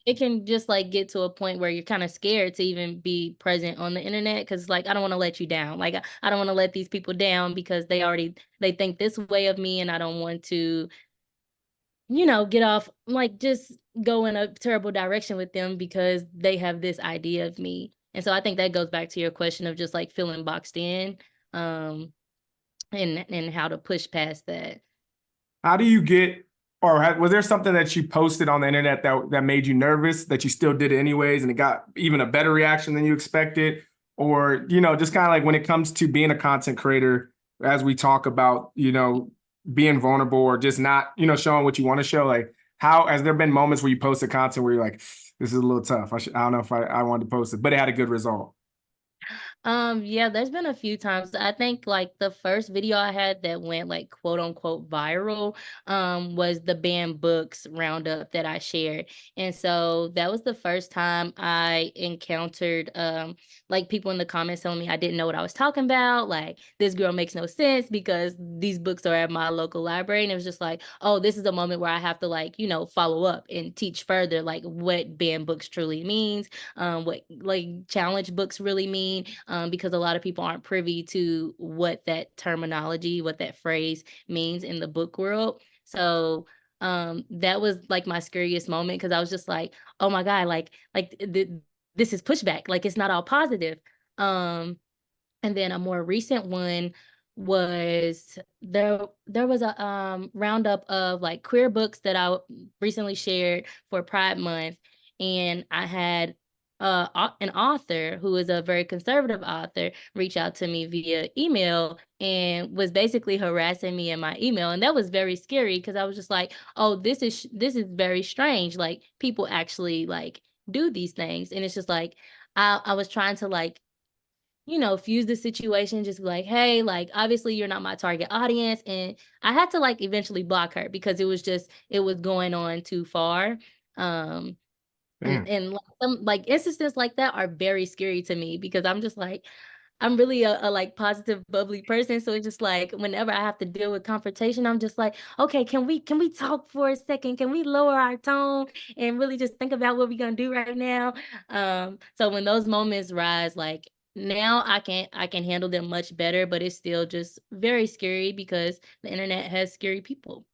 it can just like get to a point where you're kind of scared to even be present on the internet because like I don't want to let you down. Like I don't want to let these people down because they think this way of me and I don't want to, get off like just go in a terrible direction with them because they have this idea of me. And so I think that goes back to your question of just like feeling boxed in, um, and how to push past that. How do you get, or was there something that you posted on the internet that made you nervous that you still did it anyways, and it got even a better reaction than you expected? Or, just kind of like when it comes to being a content creator, as we talk about, being vulnerable or just not, showing what you want to show, like how has there been moments where you posted content where you're like, this is a little tough. I don't know if I wanted to post it, but it had a good result. Yeah, there's been a few times. I think like the first video I had that went like quote unquote viral, was the banned books roundup that I shared. And so that was the first time I encountered like people in the comments telling me I didn't know what I was talking about. Like this girl makes no sense because these books are at my local library. And it was just like, oh, this is a moment where I have to like, follow up and teach further like what banned books truly means, what like challenge books really mean, because a lot of people aren't privy to what that terminology, what that phrase means in the book world. So that was like my scariest moment because I was just like, oh my God, this is pushback. Like it's not all positive. Um, and then a more recent one was there was a roundup of like queer books that I recently shared for Pride Month, and I had an author who is a very conservative author reach out to me via email and was basically harassing me in my email, and that was very scary because I was just like, oh, this is very strange, like people actually like do these things. And it's just like I was trying to like fuse the situation, just be like, hey, like, obviously you're not my target audience. And I had to like eventually block her because it was going on too far. Um, Damn. and like, some like instances like that are very scary to me because I'm just like, I'm really a like positive, bubbly person. So it's just like whenever I have to deal with confrontation, I'm just like, okay, can we talk for a second? Can we lower our tone and really just think about what we're gonna do right now? So when those moments rise, like now I can handle them much better, but it's still just very scary because the internet has scary people.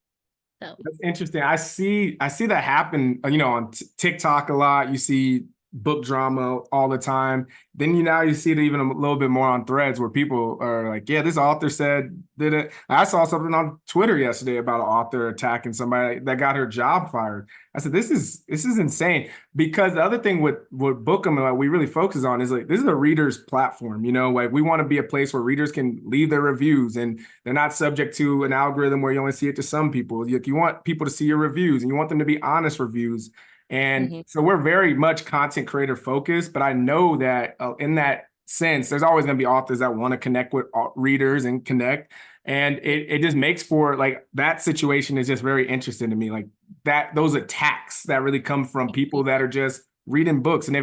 So That's interesting. I see that happen, on TikTok a lot. You see book drama all the time. Then now you see it even a little bit more on threads where people are like, yeah, this author said did it. I saw something on Twitter yesterday about an author attacking somebody that got her job fired. I said, this is insane. Because the other thing with Bookem that we really focus on is like this is a reader's platform, like we want to be a place where readers can leave their reviews and they're not subject to an algorithm where you only see it to some people. Like you want people to see your reviews and you want them to be honest reviews. And mhm. so we're very much content creator focused, but I know that in that sense, there's always going to be authors that want to connect with readers and connect. And it just makes for like that situation is just very interesting to me. Like that, those attacks that really come from people that are just reading books. And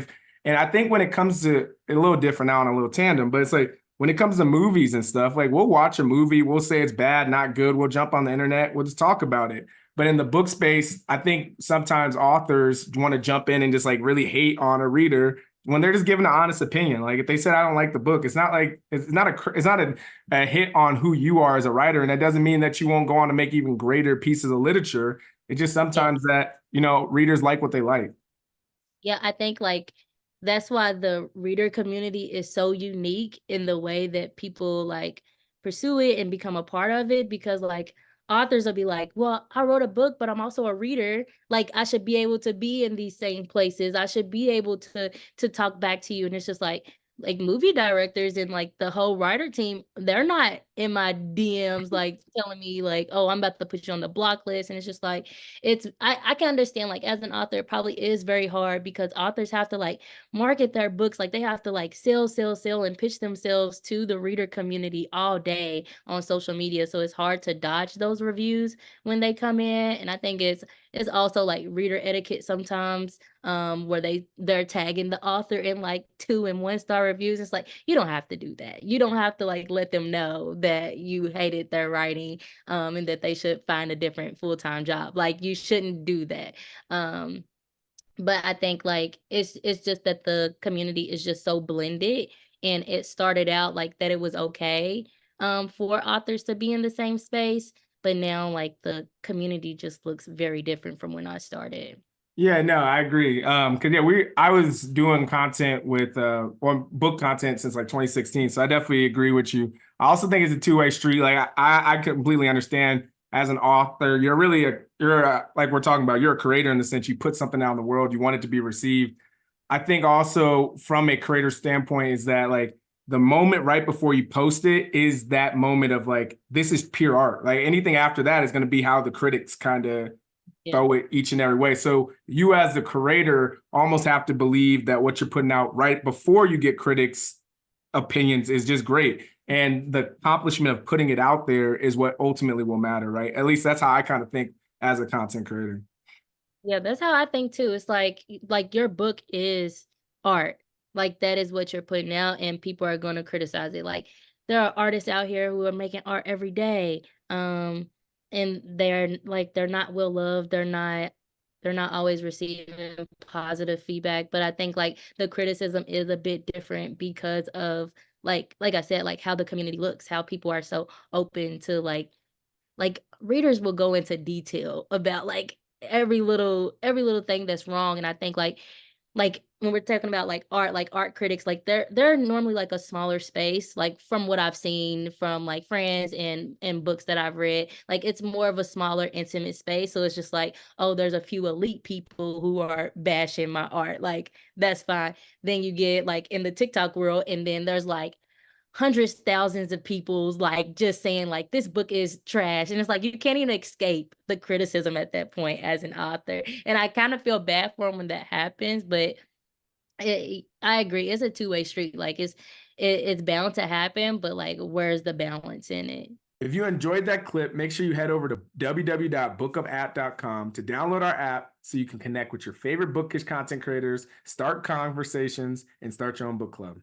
I think when it comes to a little different now on a little tandem, but it's like when it comes to movies and stuff, like we'll watch a movie, we'll say it's bad, not good. We'll jump on the internet, we'll just talk about it. But in the book space, I think sometimes authors want to jump in and just like really hate on a reader when they're just giving an honest opinion. Like if they said I don't like the book, it's not a hit on who you are as a writer, and that doesn't mean that you won't go on to make even greater pieces of literature. It's just Yeah. sometimes that readers like what they like. Yeah, I think like that's why the reader community is so unique in the way that people like pursue it and become a part of it because like authors will be like, "Well, I wrote a book, but I'm also a reader. Like I should be able to be in these same places. I should be able to talk back to you." And it's just like movie directors and like the whole writer team, they're not in my DMs like telling me like, "Oh, I'm about to put you on the block list." And it's just like I can understand like as an author it probably is very hard because authors have to like market their books, like they have to like sell and pitch themselves to the reader community all day on social media, so it's hard to dodge those reviews when they come in. And I think it's also like reader etiquette sometimes, where they're tagging the author in like 2 and 1 star reviews. It's like you don't have to do that. You don't have to like let them know that you hated their writing, and that they should find a different full-time job. Like you shouldn't do that. Um, But I think, like, it's just that the community is just so blended, and it started out like that it was okay, for authors to be in the same space, but now, like, the community just looks very different from when I started. Yeah, no, I agree. Cause yeah, I was doing content with on book content since like 2016. So I definitely agree with you. I also think it's a two-way street. Like I completely understand as an author, you're really like we're talking about, you're a creator in the sense you put something out in the world, you want it to be received. I think also from a creator standpoint is that like the moment right before you post it is that moment of like, this is pure art. Like anything after that is going to be how the critics kind of Yeah. throw it each and every way. So you as the creator almost have to believe that what you're putting out right before you get critics' opinions is just great. And the accomplishment of putting it out there is what ultimately will matter, right? At least that's how I kind of think as a content creator. Yeah, that's how I think too. It's like your book is art. Like that is what you're putting out and people are going to criticize it. Like there are artists out here who are making art every day. And they're not well loved. They're not always receiving positive feedback, but I think like the criticism is a bit different because of like I said, like how the community looks, how people are so open to like, readers will go into detail about, like, every little thing that's wrong, and I think, like, when we're talking about, like, art critics, like, they're normally, like, a smaller space, like, from what I've seen from, like, friends and books that I've read, like, it's more of a smaller, intimate space, so it's just like, "Oh, there's a few elite people who are bashing my art," like, that's fine. Then you get, like, in the TikTok world, and then there's, like, hundreds, thousands of people's like just saying like this book is trash. And it's like you can't even escape the criticism at that point as an author. And I kind of feel bad for them when that happens, but I agree. It's a two-way street. Like it's bound to happen, but like where's the balance in it? If you enjoyed that clip, make sure you head over to www.bookupapp.com to download our app so you can connect with your favorite bookish content creators, start conversations, and start your own book club.